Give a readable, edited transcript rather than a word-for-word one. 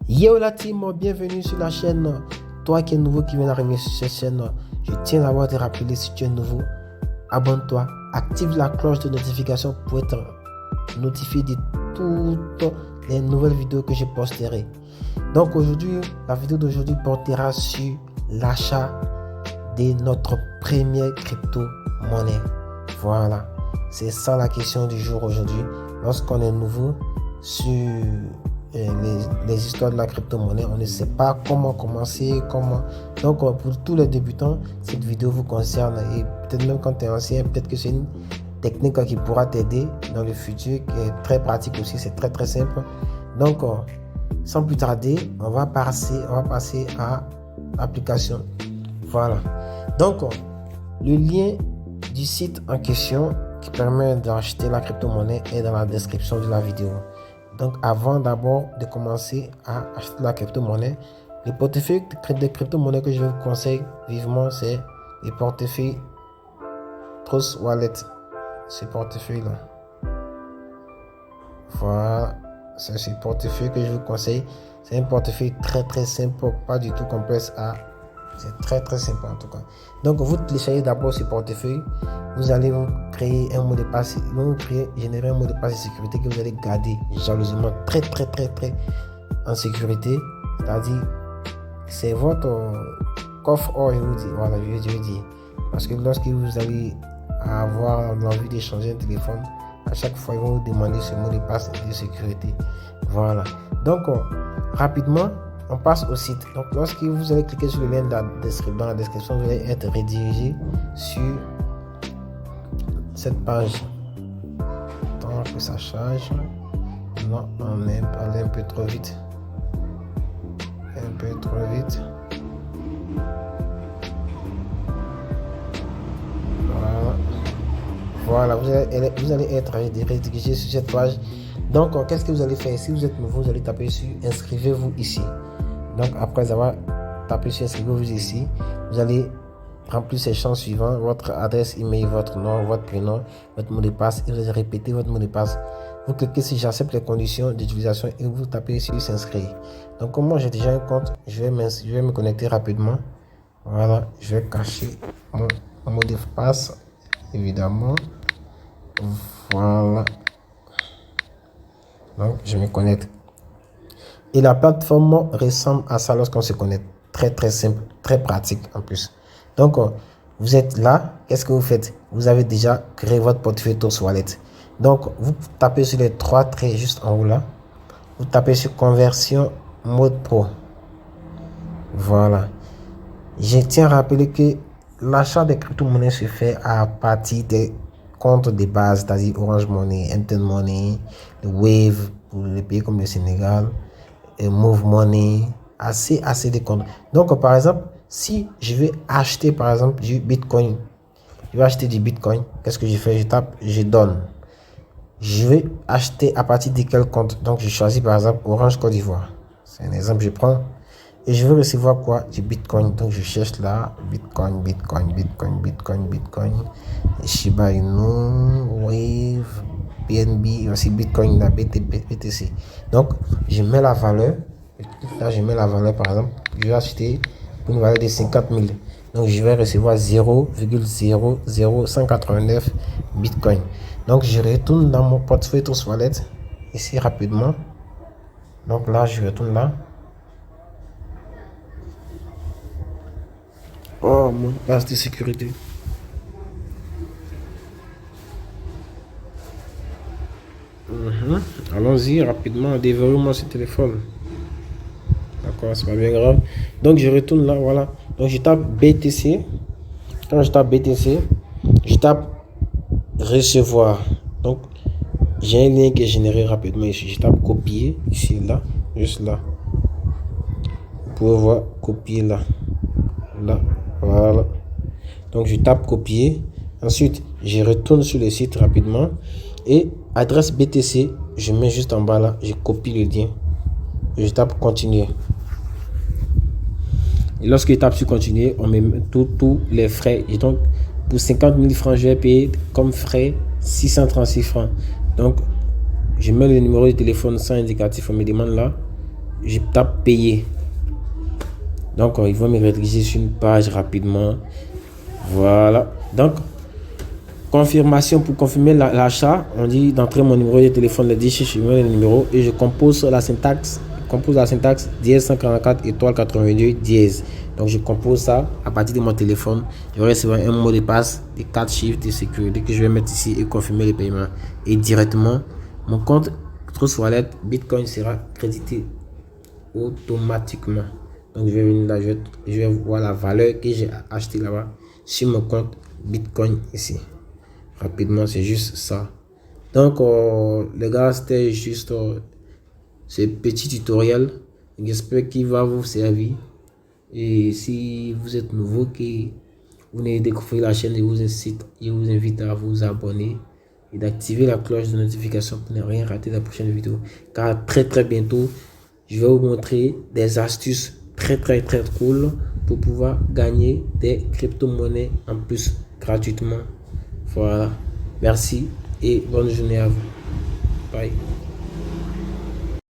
Yo la team, bienvenue sur la chaîne. Toi qui es nouveau, qui viens d'arriver sur cette chaîne, je tiens d'abord à te rappeler, si tu es nouveau, abonne-toi, active la cloche de notification pour être notifié de toutes les nouvelles vidéos que je posterai. Donc aujourd'hui, la vidéo d'aujourd'hui portera sur l'achat de notre première crypto-monnaie. Voilà, c'est ça la question du jour aujourd'hui. Lorsqu'on est nouveau sur les histoires de la crypto-monnaie, on ne sait pas comment commencer, Donc pour tous les débutants, cette vidéo vous concerne, et peut-être même quand tu es ancien, peut-être que c'est une technique qui pourra t'aider dans le futur, qui est très pratique aussi, c'est très simple. Donc sans plus tarder, on va passer à l'application. Voilà, donc le lien du site en question qui permet d'acheter la crypto-monnaie est dans la description de la vidéo. Donc avant d'abord de commencer à acheter la crypto-monnaie, le portefeuille de crypto-monnaie que je vous conseille vivement, c'est le portefeuille Trust Wallet. Ce portefeuille là, voilà, c'est ce portefeuille que je vous conseille. C'est un portefeuille très simple, pas du tout complexe c'est très simple en tout cas. Donc vous téléchargez d'abord ce portefeuille, vous allez vous créer un mot de passe, générer un mot de passe de sécurité que vous allez garder jalousement très en sécurité. C'est-à-dire c'est votre coffre or, je vous dis. Voilà, je veux dire, parce que lorsque vous allez avoir l'envie d'échanger un téléphone, à chaque fois ils vont vous demander ce mot de passe de sécurité. Voilà, donc rapidement on passe au site. Donc lorsque vous allez cliquer sur le lien dans la description, vous allez être redirigé sur cette page. Tant que ça charge. Non, on est allé un peu trop vite. Voilà, vous allez être redirigé sur cette page. Donc qu'est-ce que vous allez faire? Si vous êtes nouveau, vous allez taper sur inscrivez-vous ici. Donc après avoir tapé sur inscrivez-vous ici, vous allez remplir ces champs suivants: votre adresse email, votre nom, votre prénom, votre mot de passe, et vous allez répéter votre mot de passe. Vous cliquez sur j'accepte les conditions d'utilisation et vous tapez sur s'inscrire. Donc comme moi j'ai déjà un compte, je vais me connecter rapidement. Voilà, je vais cacher mon mot de passe évidemment. Voilà, donc je me connecte. Et la plateforme ressemble à ça lorsqu'on se connecte. Très simple, très pratique en plus. Donc, vous êtes là. Qu'est-ce que vous faites? Vous avez déjà créé votre portefeuille Trust Wallet. Donc, vous tapez sur les trois traits juste en haut là. Vous tapez sur conversion mode pro. Voilà. Je tiens à rappeler que l'achat des crypto-monnaies se fait à partir des comptes de base, c'est-à-dire Orange Money, MTN Money, Wave pour les pays comme le Sénégal, et Move Money, assez de comptes. Donc par exemple, si je vais acheter par exemple du Bitcoin, qu'est-ce que je fais? Je tape, je donne. Je vais acheter à partir de quel compte? Donc je choisis par exemple Orange Côte d'Ivoire. C'est un exemple que je prends. Et je veux recevoir quoi? Du Bitcoin. Donc je cherche là, Bitcoin, Shiba Inu, Wave, BNB, aussi Bitcoin, la BTC. Donc je mets la valeur. Là je mets la valeur, par exemple, je vais acheter pour une valeur de 50 000. Donc je vais recevoir 0,00189 Bitcoin. Donc je retourne dans mon portefeuille Trust Wallet ici rapidement. Donc là je retourne là. Oh, mon passe de sécurité. Allons-y rapidement, déverrouille-moi ce téléphone. D'accord, c'est pas bien grave. Donc je retourne là, voilà. Donc je tape BTC. Quand je tape BTC, je tape recevoir. Donc j'ai un lien qui est généré rapidement ici. Je tape copier ici, là, juste là. Vous pouvez voir copier là. Voilà. Donc je tape copier. Ensuite je retourne sur le site rapidement et adresse BTC, je mets juste en bas là, je copie le lien, je tape continuer. Et lorsque je tape sur continuer, on met tous les frais. Et donc pour 50 000 francs, je vais payer comme frais 636 francs. Donc je mets le numéro de téléphone sans indicatif, on me demande là je tape payer. Donc ils vont me rediriger sur une page rapidement. Voilà. Donc confirmation, pour confirmer l'achat, on dit d'entrer mon numéro de téléphone, le 10, je mets le numéro et je compose la syntaxe. Dièse 144 étoile 82 dièse. Donc je compose ça à partir de mon téléphone. Je vais recevoir un mot de passe de 4 chiffres de sécurité que je vais mettre ici et confirmer le paiement. Et directement, mon compte Trust Wallet Bitcoin sera crédité automatiquement. Donc je vais venir là, je vais voir la valeur que j'ai acheté là-bas sur mon compte Bitcoin ici. Rapidement, c'est juste ça. Donc les gars, c'était juste ce petit tutoriel. J'espère qu'il va vous servir. Et si vous êtes nouveau, que vous venez découvrir la chaîne, je vous invite à vous abonner et d'activer la cloche de notification pour ne rien rater de la prochaine vidéo. Car très bientôt, je vais vous montrer des astuces très cool pour pouvoir gagner des crypto-monnaies en plus gratuitement. Voilà. Merci et bonne journée à vous. Bye.